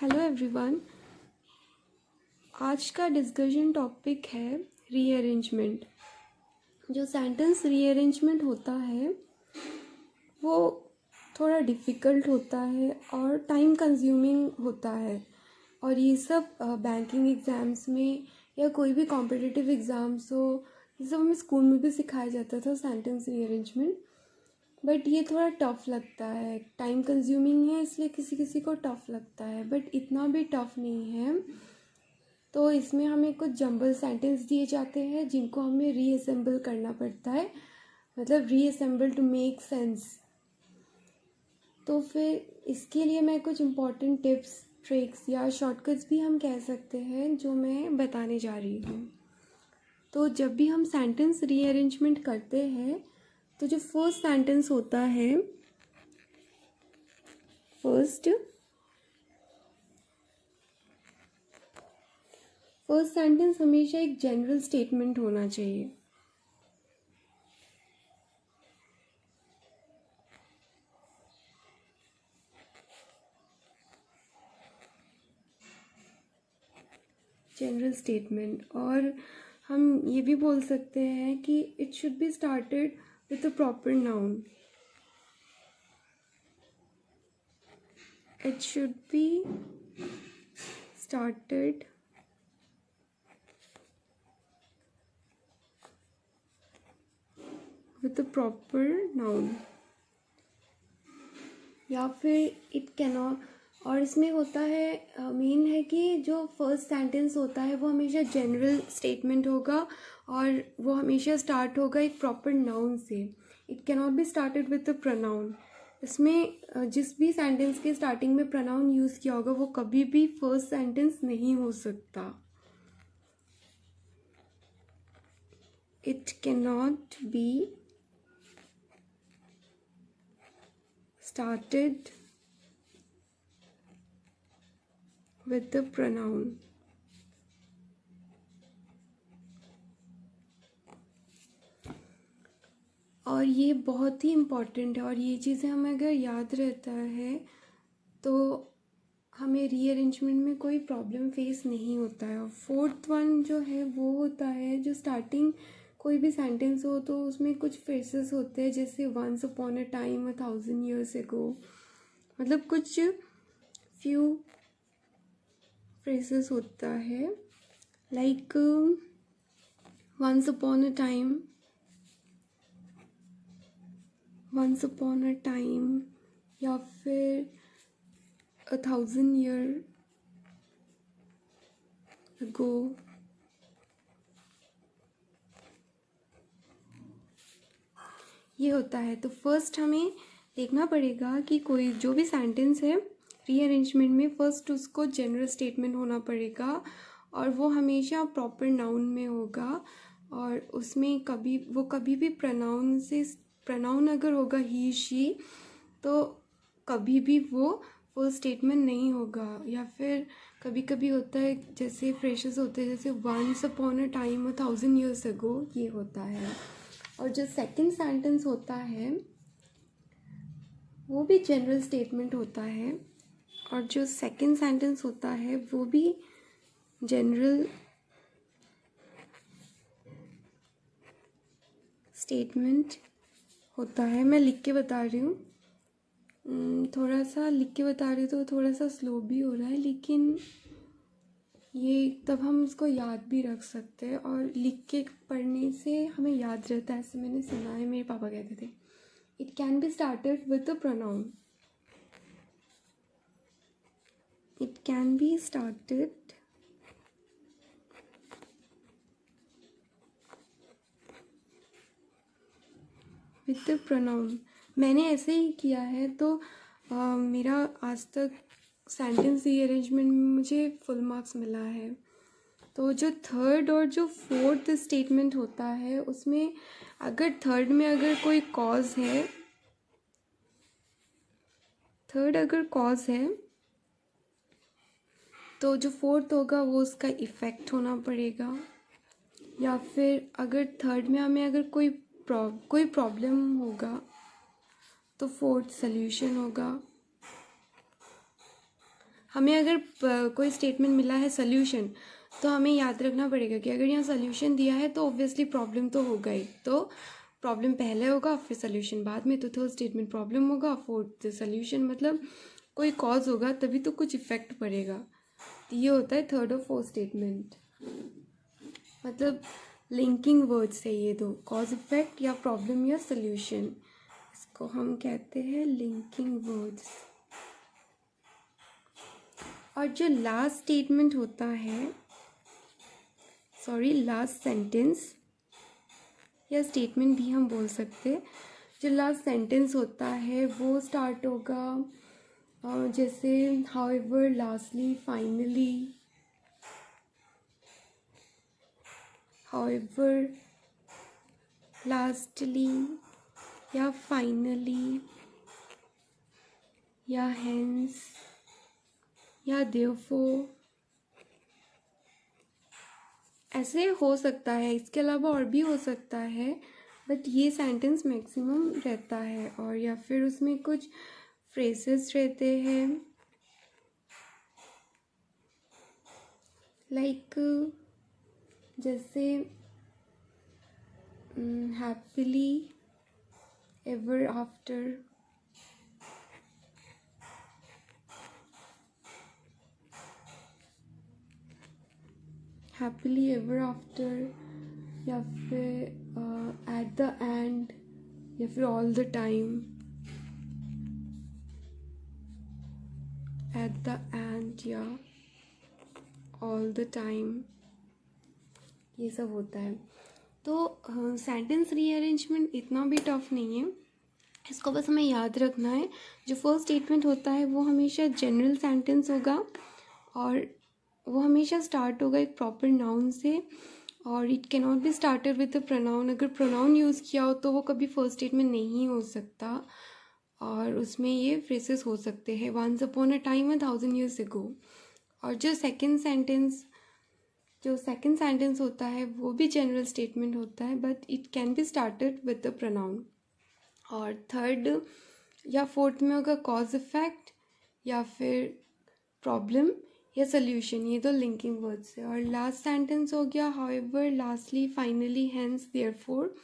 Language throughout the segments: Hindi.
Hello everyone. आज का डिस्कशन टॉपिक है रीअरेंजमेंट। जो सेंटेंस रीअरेंजमेंट होता है वो थोड़ा डिफ़िकल्ट होता है और टाइम कंज्यूमिंग होता है, और ये सब बैंकिंग एग्ज़ाम्स में या कोई भी कॉम्पिटिटिव एग्ज़ाम्स हो, ये सब हमें स्कूल में भी सिखाया जाता था सेंटेंस रीअरेंजमेंट। बट ये थोड़ा टफ़ लगता है, टाइम कंज्यूमिंग है, इसलिए किसी किसी को टफ़ लगता है, बट इतना भी टफ़ नहीं है। तो इसमें हमें कुछ जंबल सेंटेंस दिए जाते हैं जिनको हमें रीअसेंबल करना पड़ता है, मतलब रीअसेंबल टू मेक सेंस। तो फिर इसके लिए मैं कुछ इम्पॉर्टेंट टिप्स, ट्रिक्स या शॉर्टकट्स भी हम कह सकते हैं जो मैं बताने जा रही हूँ। तो जब भी हम सेंटेंस रीअरेंजमेंट करते हैं तो जो फर्स्ट सेंटेंस होता है, फर्स्ट सेंटेंस हमेशा एक जनरल स्टेटमेंट होना चाहिए। जनरल स्टेटमेंट, और हम ये भी बोल सकते हैं कि it should be started with a proper noun. It should be started with a proper noun, या फिर इट कैनॉट। और इसमें होता है, मेन है कि जो फर्स्ट सेंटेंस होता है वो हमेशा जनरल स्टेटमेंट होगा और वो हमेशा स्टार्ट होगा एक प्रॉपर नाउन से। It cannot be started with a pronoun. इसमें जिस भी सेंटेंस के स्टार्टिंग में प्रोनाउन यूज़ किया होगा वो कभी भी फर्स्ट सेंटेंस नहीं हो सकता। It cannot be started with the pronoun। और ये बहुत ही इम्पॉर्टेंट है, और ये चीज़ें हमें अगर याद रहता है तो हमें रीअरेंजमेंट में कोई प्रॉब्लम फेस नहीं होता है। और फोर्थ वन जो है वो होता है, जो स्टार्टिंग कोई भी सेंटेंस हो तो उसमें कुछ फ्रेजेस होते हैं, जैसे once upon a time, 1000 years ago, मतलब कुछ फ्यू फ्रेजेस होता है, like once upon a time, once upon a time, या फिर 1000 year ago। ये होता है। तो फर्स्ट हमें देखना पड़ेगा कि कोई जो भी सेंटेंस है रीअरेंजमेंट में, फर्स्ट उसको जनरल स्टेटमेंट होना पड़ेगा और वो हमेशा प्रॉपर नाउन में होगा, और उसमें कभी भी प्रोनाउन अगर होगा ही शी तो कभी भी वो फर्स्ट स्टेटमेंट नहीं होगा। या फिर कभी कभी होता है जैसे फ्रेजेस होते हैं, जैसे once upon a time, 1000 years ago, ये होता है। और जो सेकंड सेंटेंस होता है वो भी जनरल स्टेटमेंट होता है, और जो सेकंड सेंटेंस होता है वो भी जनरल स्टेटमेंट होता है। मैं लिख के बता रही हूँ, थोड़ा सा लिख के बता रही हूँ तो थोड़ा सा स्लो भी हो रहा है, लेकिन ये तब हम इसको याद भी रख सकते हैं, और लिख के पढ़ने से हमें याद रहता है, ऐसे मैंने सुना है, मेरे पापा कहते थे। It can be started with a pronoun. It can be started with the pronoun. मैंने ऐसे ही किया है, तो मेरा आज तक सेंटेंस रीअरेंजमेंट में मुझे फुल मार्क्स मिला है। तो जो थर्ड और जो फोर्थ स्टेटमेंट होता है उसमें अगर थर्ड में अगर कोई कॉज है, थर्ड अगर कॉज है तो जो फोर्थ होगा वो उसका इफ़ेक्ट होना पड़ेगा। या फिर अगर थर्ड में हमें अगर कोई प्रॉब्लम होगा तो फोर्थ सल्यूशन होगा। हमें अगर कोई स्टेटमेंट मिला है सल्यूशन, तो हमें याद रखना पड़ेगा कि अगर यहाँ सल्यूशन दिया है तो ऑब्वियसली प्रॉब्लम तो होगा ही। तो प्रॉब्लम पहले होगा, फिर सल्यूशन बाद में। तो थर्ड स्टेटमेंट प्रॉब्लम होगा, फोर्थ सल्यूशन, मतलब कोई कॉज होगा तभी तो कुछ इफेक्ट पड़ेगा। तो ये होता है थर्ड और फोर्थ स्टेटमेंट, मतलब लिंकिंग वर्ड्स है ये दो, कॉज इफेक्ट या प्रॉब्लम या सल्यूशन, इसको हम कहते हैं लिंकिंग वर्ड्स। और जो लास्ट स्टेटमेंट होता है, लास्ट सेंटेंस या स्टेटमेंट भी हम बोल सकते हैं, जो लास्ट सेंटेंस होता है वो स्टार्ट होगा जैसे however, lastly, finally, however, lastly या फाइनली या हेंस या देयरफॉर, ऐसे हो सकता है। इसके अलावा और भी हो सकता है, बट ये सेंटेंस मैक्सिमम रहता है। और या फिर उसमें कुछ फ्रेजेस रहते हैं, लाइक जैसे happily ever after, happily ever after, या फिर एट द एंड, या फिर all the time, at the end या ऑल द टाइम, ये सब होता है। तो सेंटेंस रीअरेंजमेंट इतना भी टफ नहीं है, इसको बस हमें याद रखना है। जो फर्स्ट स्टेटमेंट होता है वो हमेशा जनरल सेंटेंस होगा, और वो हमेशा स्टार्ट होगा एक प्रॉपर नाउन से, और it can not be started with a pronoun. अगर प्रोनाउन यूज़ किया हो तो वो कभी फर्स्ट स्टेटमेंट नहीं हो सकता, और उसमें ये फ्रेसेस हो सकते हैं, once upon a time 1000 years ago। और जो सेकंड सेंटेंस होता है वो भी जनरल स्टेटमेंट होता है, but it can be started with the pronoun. और थर्ड या फोर्थ में होगा कॉज इफेक्ट या फिर प्रॉब्लम या सल्यूशन, ये दो लिंकिंग वर्ड्स है। और लास्ट सेंटेंस हो गया however, lastly, finally, hence, therefore,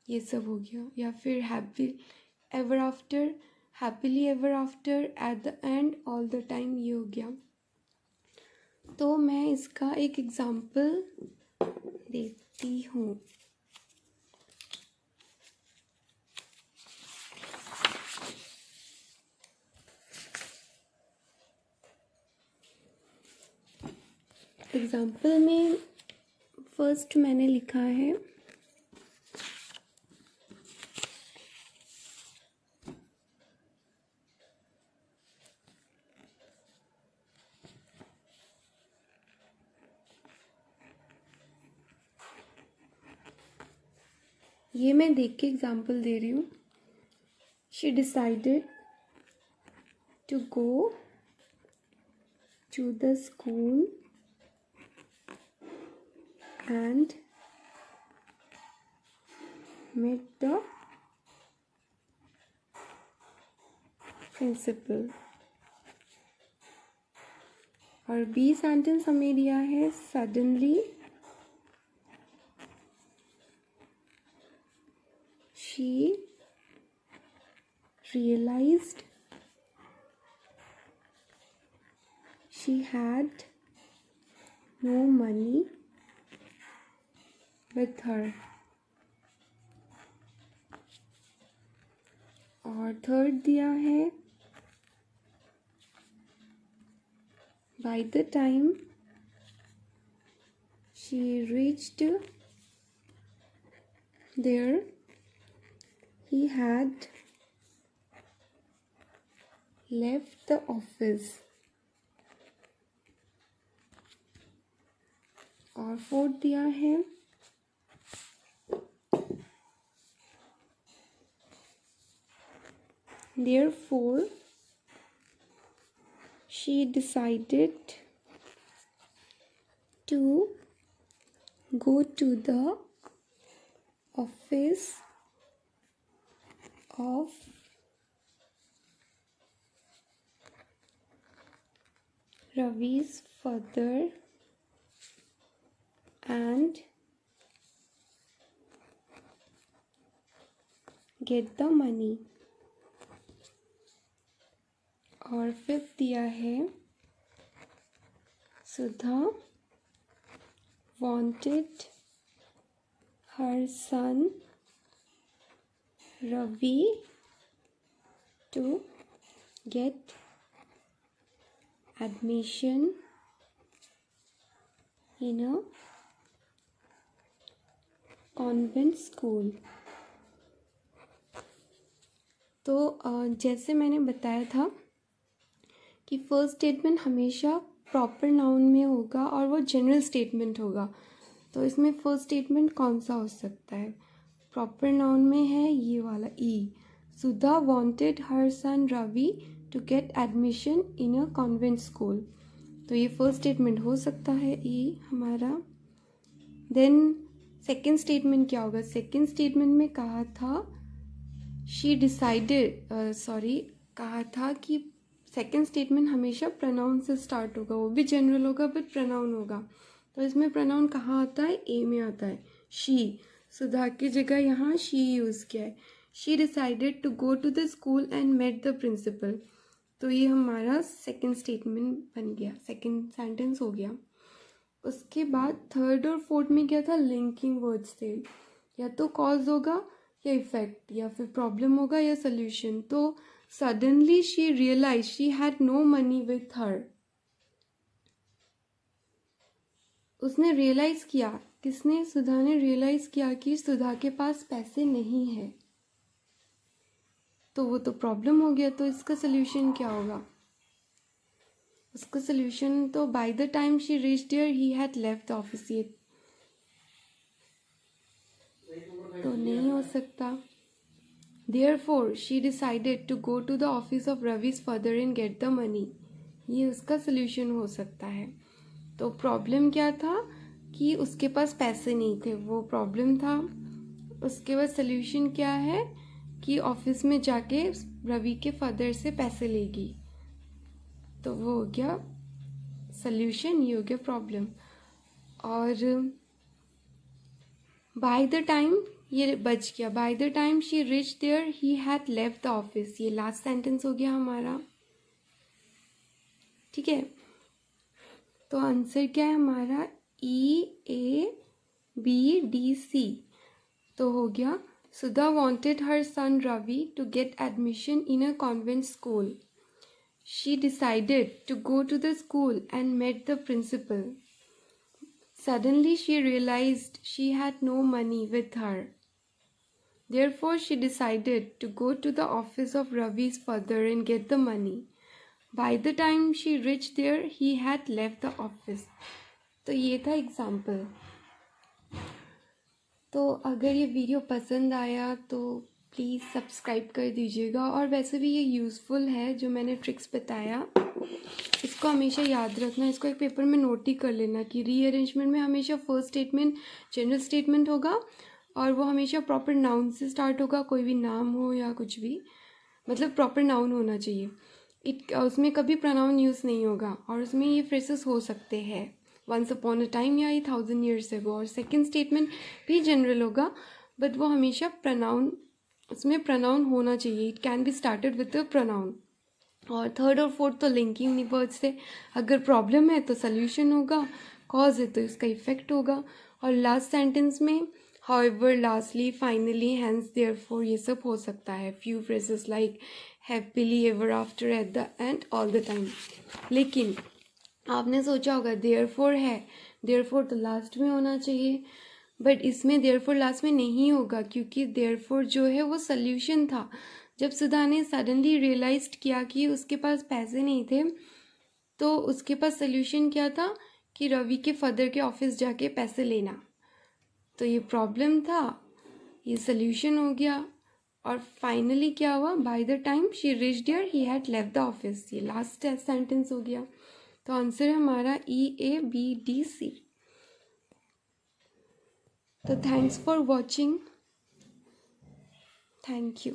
ये सब हो गया। या फिर happy ever after, happily ever after, at the end, all the time, ये हो गया। तो मैं इसका एक एग्जाम्पल देती हूँ। एग्जाम्पल में फर्स्ट मैंने लिखा है ये, मैं देख के एग्जाम्पल दे रही हूँ। She decided to go to the school and met the principal। और बी सेंटेंस हमें दिया है suddenly she realized she had no money with her। और थर्ड दिया है by the time she reached there he had left the office। और फोर्थ दिया है therefore she decided to go to the office of Ravi's father and get the money. और फिफ्थ दिया है सुधा wanted her son Ravi to get admission in a convent school. तो जैसे मैंने बताया था कि फर्स्ट स्टेटमेंट हमेशा प्रॉपर नाउन में होगा और वो जनरल स्टेटमेंट होगा. तो इसमें फर्स्ट स्टेटमेंट कौन सा हो सकता है? प्रॉपर नाउन में है ये वाला E. Sudha wanted her son Ravi to get admission in a convent school. तो ये फर्स्ट स्टेटमेंट हो सकता है ई हमारा. देन सेकेंड स्टेटमेंट क्या होगा? सेकेंड स्टेटमेंट में कहा था शी डिसाइडेड कहा था कि सेकेंड स्टेटमेंट हमेशा प्रोनाउन से स्टार्ट होगा. वो भी जनरल होगा बट प्रोनाउन होगा. तो इसमें प्रोनाउन कहाँ आता है? ए में आता है. शी, सुधा की जगह यहाँ शी यूज़ किया है. She decided to go to the school and met the principal. तो ये हमारा सेकेंड स्टेटमेंट बन गया, सेकेंड सेंटेंस हो गया. उसके बाद थर्ड और फोर्थ में क्या था? लिंकिंग वर्ड्स थे. या तो कॉज होगा या इफेक्ट, या फिर प्रॉब्लम होगा या सोल्यूशन. तो suddenly she realise she had no money with her. उसने रियलाइज किया, किसने? सुधा ने रियलाइज किया कि सुधा के पास पैसे नहीं है. तो वो तो प्रॉब्लम हो गया. तो इसका सोल्यूशन क्या होगा? उसका सोल्यूशन तो by the time she reached there he had left the office. ये तो नहीं हो सकता. Therefore, she decided to go to the office of Ravi's father and get the money. ये उसका सोल्यूशन हो सकता है. तो प्रॉब्लम क्या था? कि उसके पास पैसे नहीं थे, वो प्रॉब्लम था. उसके बाद सोल्यूशन क्या है? कि ऑफिस में जाके रवि के फादर से पैसे लेगी. तो वो हो गया सोल्यूशन, ये हो गया प्रॉब्लम. और बाय द टाइम ये बच गया. By the time she reach there he had left the office. ये लास्ट सेंटेंस हो गया हमारा. ठीक है. तो आंसर क्या है हमारा? EABDC. तो हो गया Sudha wanted her son Ravi to get admission in a convent school. She decided to go to the school and met the principal. Suddenly she realized she had no money with her. Therefore, she decided to go to the office of Ravi's father and get the money. By the time she reached there, he had left the office. तो ये था एग्जाम्पल. तो अगर ये वीडियो पसंद आया तो प्लीज़ सब्सक्राइब कर दीजिएगा. और वैसे भी ये यूज़फुल है जो मैंने ट्रिक्स बताया. इसको हमेशा याद रखना. इसको एक पेपर में नोट ही कर लेना कि रीअरेंजमेंट में हमेशा फर्स्ट स्टेटमेंट जनरल स्टेटमेंट होगा और वो हमेशा प्रॉपर नाउन से स्टार्ट होगा. कोई भी नाम हो या कुछ भी, मतलब प्रॉपर नाउन होना चाहिए. उसमें कभी प्रोनाउन यूज़ नहीं होगा. और उसमें ये फ्रेसेस हो सकते हैं वंस अपॉन अ टाइम या 1000 years ago. और सेकेंड स्टेटमेंट भी जनरल होगा बट वो हमेशा प्रोनाउन, उसमें प्रोनाउन होना चाहिए. It can be started with the pronoun. और थर्ड और फोर्थ तो लिंकिंग वर्ड्स से. अगर प्रॉब्लम है तो सोल्यूशन होगा, कॉज है तो इसका इफेक्ट होगा. और लास्ट सेंटेंस में however, lastly, finally, hence, therefore, ये सब हो सकता है. Few phrases like happily ever after, at the end, all the time. लेकिन आपने सोचा होगा देयरफॉर है, देयरफॉर तो लास्ट में होना चाहिए. बट इसमें देयरफॉर लास्ट में नहीं होगा क्योंकि देयरफॉर जो है वो सोल्यूशन था. जब सुधा ने सडनली रियलाइज किया कि उसके पास पैसे नहीं थे तो उसके पास सोल्यूशन क्या था? कि रवि के फादर के ऑफिस जाके पैसे लेना. तो ये प्रॉब्लम था, ये सोल्यूशन हो गया. और फाइनली क्या हुआ? By the time she reached there he had left the office. ये लास्ट सेंटेंस हो गया. तो आंसर है हमारा EABDC. तो thanks for watching. Thank you.